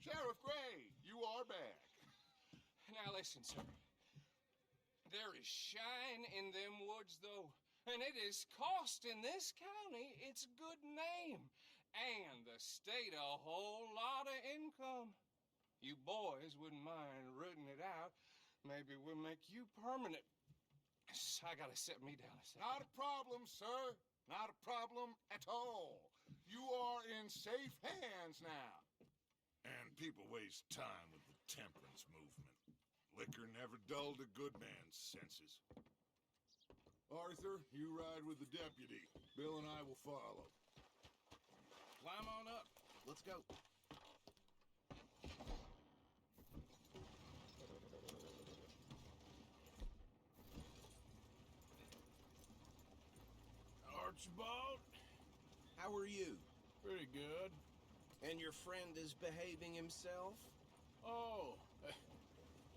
Sheriff Gray, you are back. Now listen, sir. There is shine in them woods, though, and it is costing this county its good name, and the state a whole lot of income. You boys wouldn't mind rooting it out. Maybe we'll make you permanent. I gotta set me down a second. Not a problem, sir. Not a problem at all. You are in safe hands now. And people waste time with the temperance movement. Liquor never dulled a good man's senses. Arthur, you ride with the deputy. Bill and I will follow. Climb on up. Let's go. Archibald? How are you? Pretty good. And your friend is behaving himself? Oh,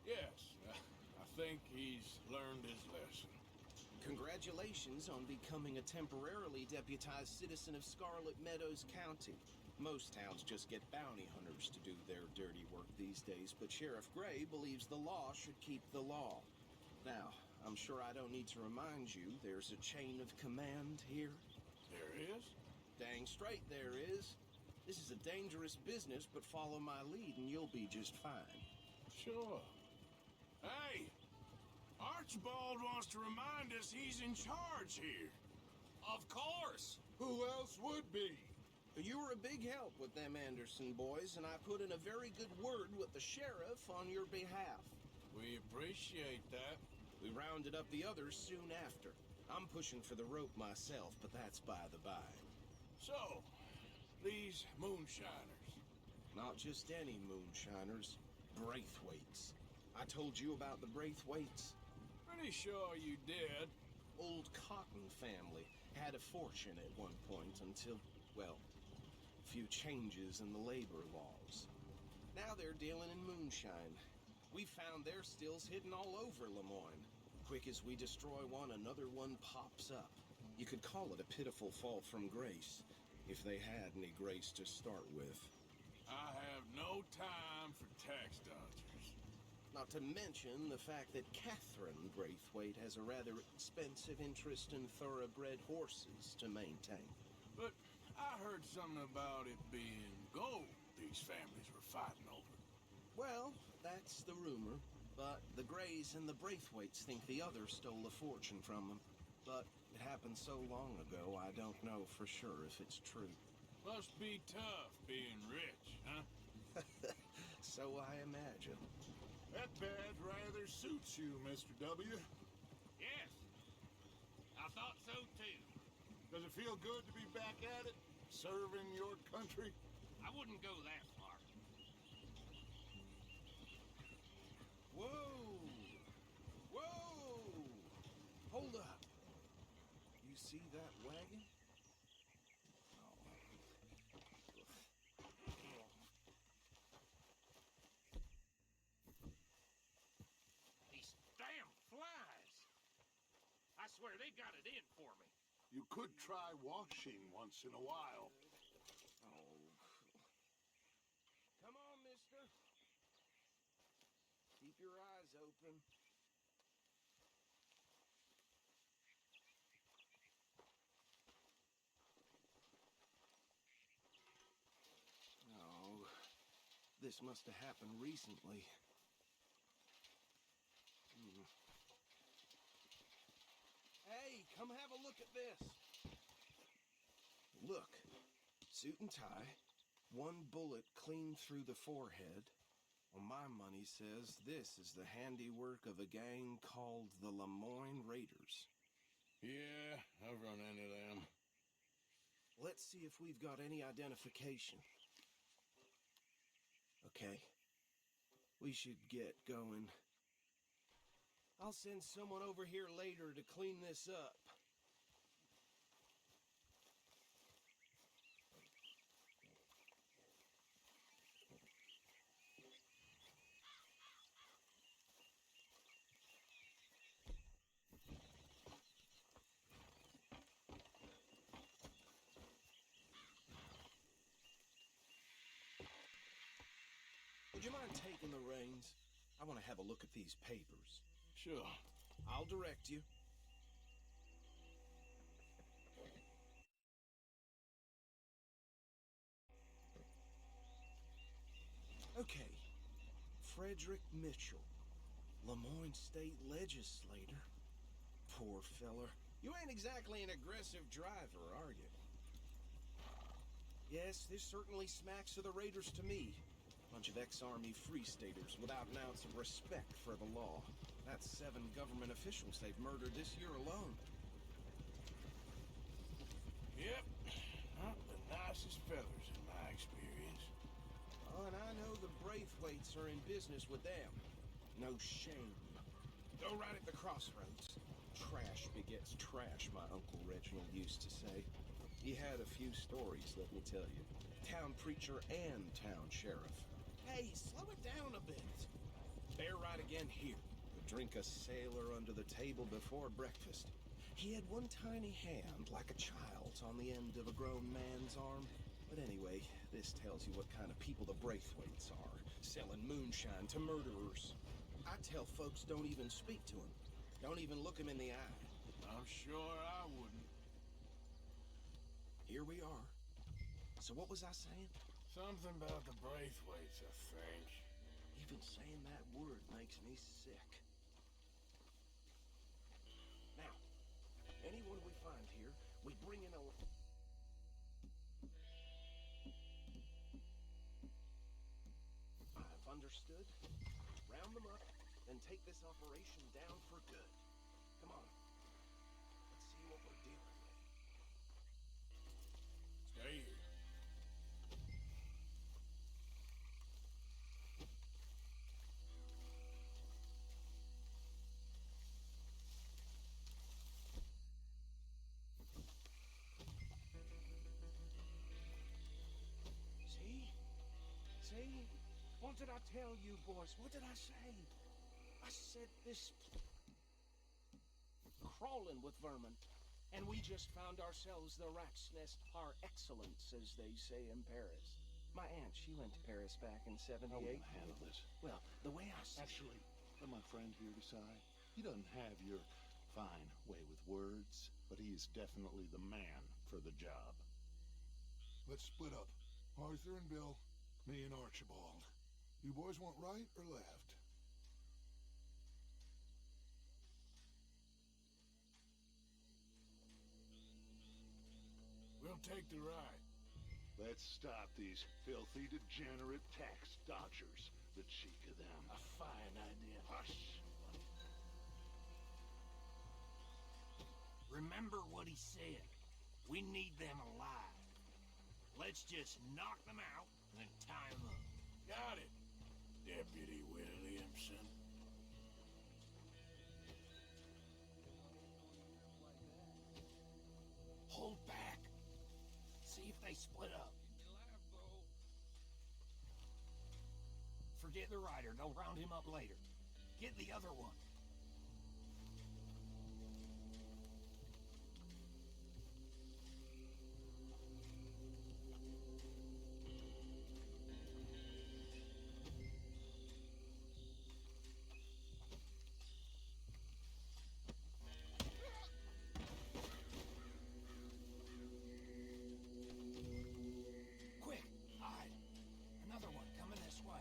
yes. I think he's learned his lesson. Congratulations on becoming a temporarily deputized citizen of Scarlet Meadows County. Most towns just get bounty hunters to do their dirty work these days, but Sheriff Gray believes the law should keep the law. Now, I'm sure I don't need to remind you there's a chain of command here. There is? Dang straight there is. This is a dangerous business, but follow my lead and you'll be just fine. Sure. Hey! Archibald wants to remind us he's in charge here. Of course! Who else would be? You were a big help with them Anderson boys, and I put in a very good word with the sheriff on your behalf. We appreciate that. We rounded up the others soon after. I'm pushing for the rope myself, but that's by the by. So, these moonshiners. Not just any moonshiners. Braithwaites. I told you about the Braithwaites? Pretty sure you did. Old Cotton family. Had a fortune at one point until, well, a few changes in the labor laws. Now they're dealing in moonshine. We found their stills hidden all over Lemoyne. Quick as we destroy one, another one pops up. You could call it a pitiful fall from grace, if they had any grace to start with. I have no time for tax dodgers. Not to mention the fact that Catherine Braithwaite has a rather expensive interest in thoroughbred horses to maintain. But I heard something about it being gold these families were fighting over. Well, that's the rumor. But the Grays and the Braithwaites think the other stole a fortune from them. But it happened so long ago, I don't know for sure if it's true. Must be tough being rich, huh? So I imagine. That badge rather suits you, Mr. W. Yes. I thought so, too. Does it feel good to be back at it? Serving your country? I wouldn't go that far. Whoa! Whoa! Hold up. You see that wagon? These damn flies. I swear they got it in for me. You could try washing once in a while. Oh. Come on, mister. Keep your eyes open. Oh, this must have happened recently. Hey, come have a look at this. Look, suit and tie, one bullet clean through the forehead. Well, my money says this is the handiwork of a gang called the Lemoyne Raiders. Yeah, I've run into them. Let's see if we've got any identification. Okay. We should get going. I'll send someone over here later to clean this up. I want to have a look at these papers. Sure. I'll direct you. Okay. Frederick Mitchell, Lemoyne State Legislator. Poor feller. You ain't exactly an aggressive driver, are you? Yes, this certainly smacks of the Raiders to me. Bunch of ex-Army Free Staters without an ounce of respect for the law. That's 7 government officials they've murdered this year alone. Yep. Not the nicest fellas in my experience. Oh, and I know the Braithwaites are in business with them. No shame. Go right at the crossroads. Trash begets trash, my Uncle Reginald used to say. He had a few stories, let me tell you. Town preacher and town sheriff. Hey, slow it down a bit. Bear right again here. Would drink a sailor under the table before breakfast. He had one tiny hand, like a child's, on the end of a grown man's arm. But anyway, this tells you what kind of people the Braithwaites are. Selling moonshine to murderers. I tell folks don't even speak to him. Don't even look him in the eye. I'm sure I wouldn't. Here we are. So what was I saying? Something about the Braithwaites, I think. Even saying that word makes me sick. Now, anyone we find here, we bring in a... I've understood. Round them up, and take this operation down for good. Come on. Let's see what we're dealing with. Stay here. See? What did I tell you, boys? What did I say? I said this... crawling with vermin. And we just found ourselves the rat's nest par excellence, as they say in Paris. My aunt, she went to Paris back in '78. How will I handle this? Well, the way I see Actually, let my friend here decide. He doesn't have your fine way with words, but he is definitely the man for the job. Let's split up. Arthur and Bill, me and Archibald. You boys want right or left? We'll take the ride. Let's stop these filthy, degenerate tax dodgers. The cheek of them. A fine idea. Hush! Remember what he said. We need them alive. Let's just knock them out and tie them up. Got it, Deputy Williamson. Hold back. See if they split up. Forget the rider. They'll round him up later. Get the other one. Quick, hide. Another one coming this way.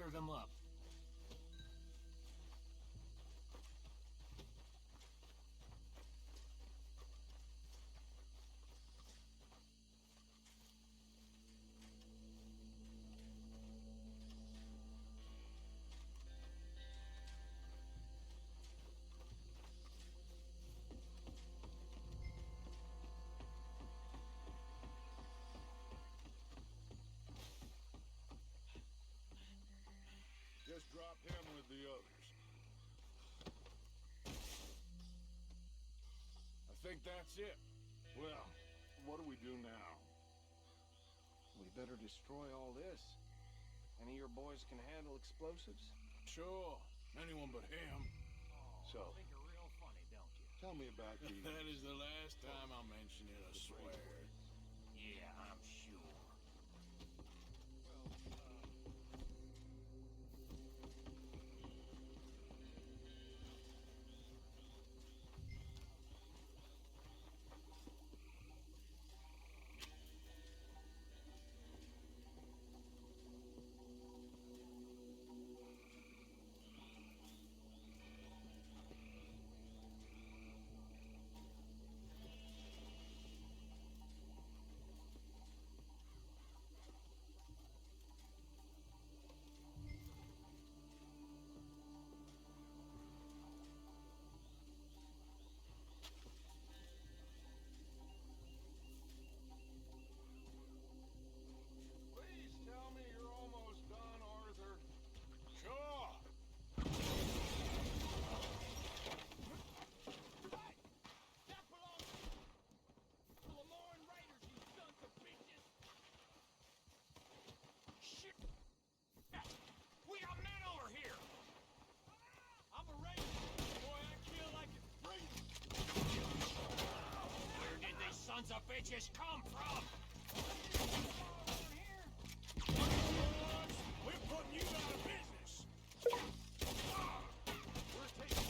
gather them up. Just drop him with the others. I think that's it. Well, what do we do now? We better destroy all this. Any of your boys can handle explosives? Sure. Anyone but him. So, Think you're real funny, don't you? tell me about the... That is the last time I'll mention it, I swear. Yeah, I'm sure. Please tell me you're almost done, Arthur. Sure. That belongs to the Lauren Raiders, you sons of bitches! Shit! We got men over here! I'm a Raider. Boy, I kill like it's free. Where did these sons of bitches come from? We're putting you out of business. We're taking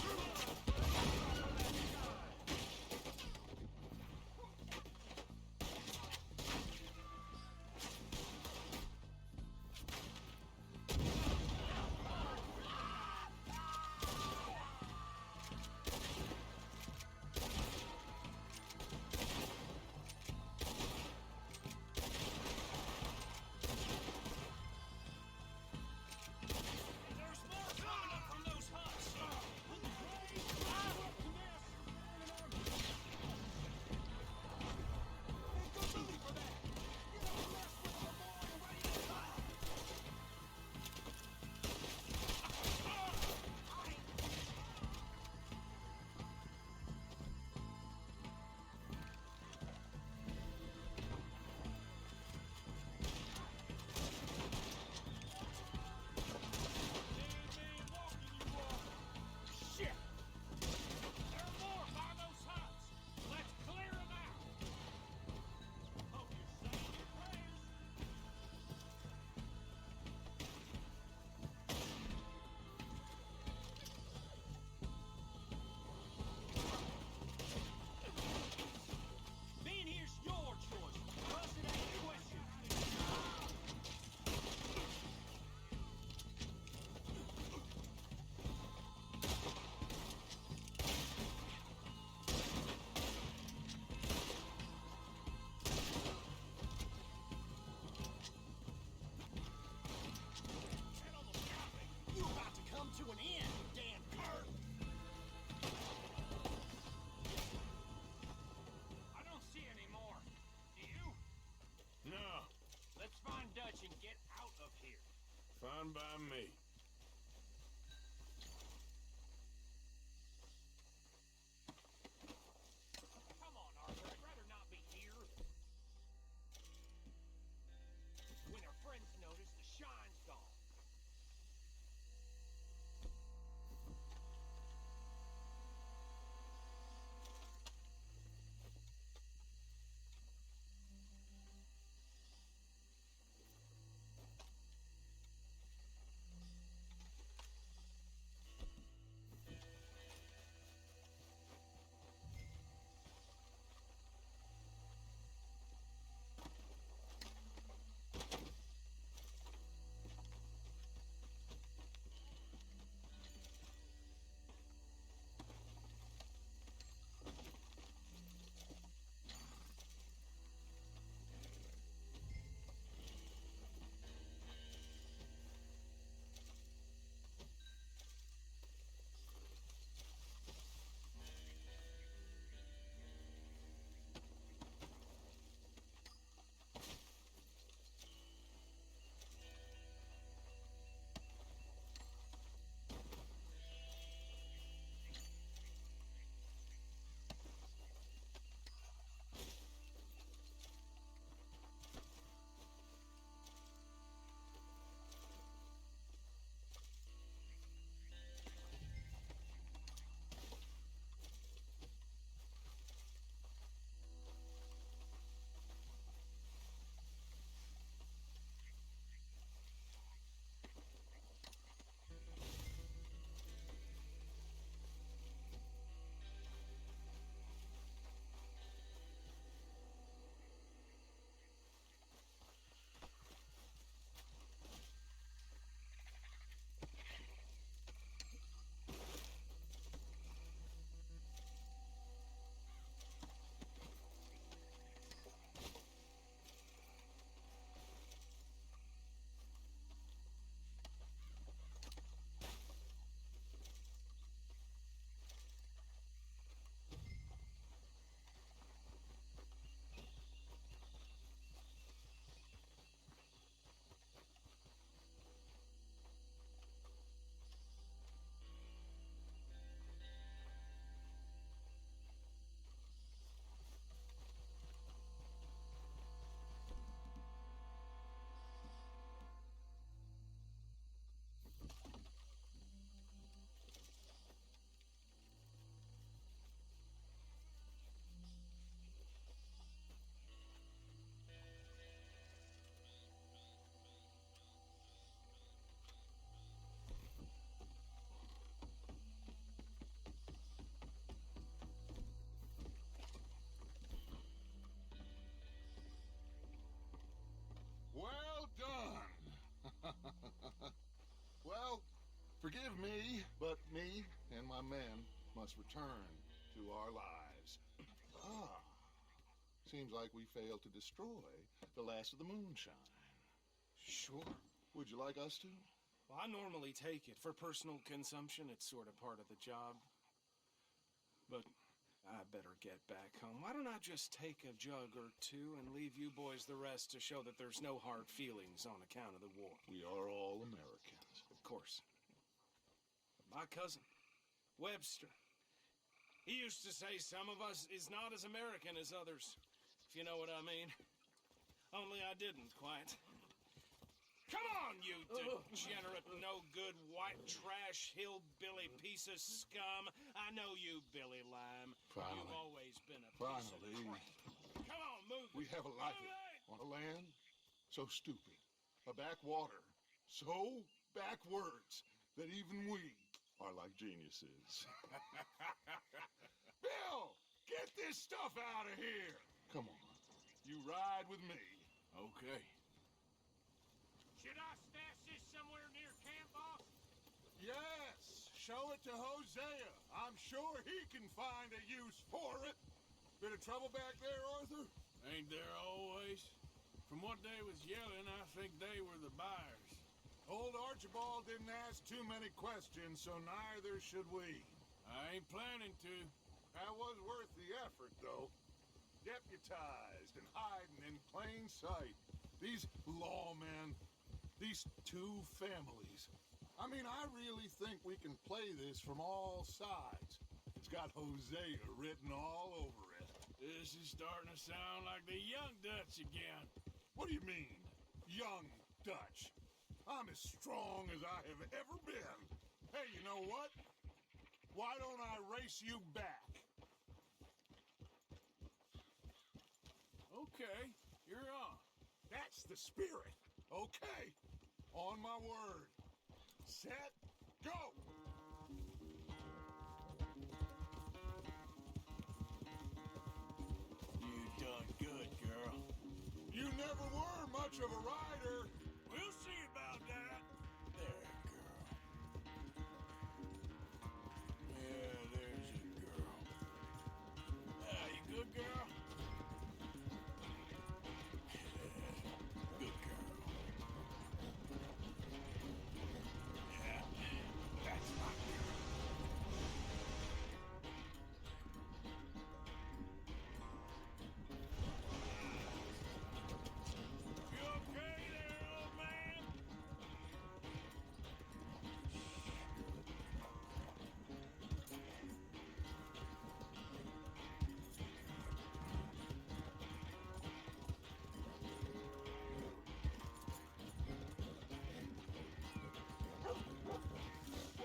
There's more coming up from those huts! Shit! There are more by those huts! Let's clear them out! Hope you're saying your prayers! Being here's your choice. Us, it ain't a question. That almost got me. You about to come to an end, you damn cur! I don't see any more. Do you? No, Let's find Dutch and get out of here. fine by me. Come on, Arthur. I'd rather not be here. When our friends notice, the shine's gone. us return to our lives. Ah, seems like we failed to destroy the last of the moonshine. Sure. Would you like us to? Well, I normally take it. For personal consumption, it's sort of part of the job. But I better get back home. Why don't I just take a jug or two and leave you boys the rest to show that there's no hard feelings on account of the war? We are all Americans. Of course. But my cousin, Webster, he used to say some of us is not as American as others, if you know what I mean. Only I didn't quite. Come on, you degenerate, no-good, white trash, hillbilly piece of scum. I know you, Billy Lime. Finally. You've always been a piece Finally. of crap. Come on, move it. We have a life on a land so stupid, a backwater so backwards that even we are like geniuses. Bill, get this stuff out of here. Come on, you ride with me. Okay. Should I stash this somewhere near camp, boss? Yes, show it to Hosea. I'm sure he can find a use for it. Bit of trouble back there, Arthur? Ain't there always? From what they was yelling, I think they were the buyers. Old Archibald didn't ask too many questions, so neither should we. I ain't planning to. That was worth the effort, though. Deputized and hiding in plain sight. These lawmen, these two families. I mean, I really think we can play this from all sides. It's got Hosea written all over it. This is starting to sound like the Young Dutch again. What do you mean, young Dutch? I'm as strong as I have ever been. Hey, you know what? Why don't I race you back? Okay, you're on. That's the spirit. Okay. On my word. Set, go! You done good, girl. You never were much of a rider. We'll see about that. There, girl. Yeah, there's your girl. You good, girl? Good girl. Yeah, that's my girl. You okay there, old man?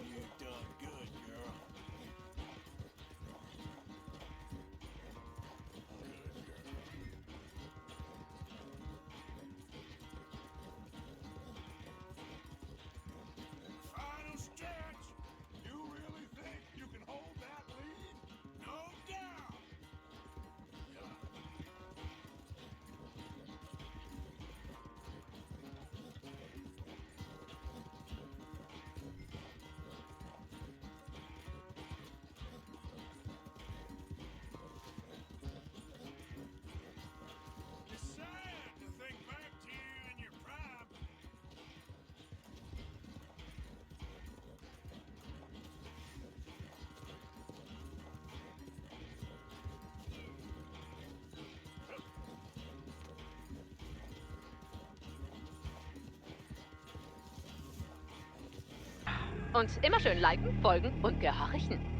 You done good, girl. Good girl. Final stretch. You really think you can hold that lead? No doubt. It's sad to think back to you in your prime. Und immer schön liken, folgen und gehorchen.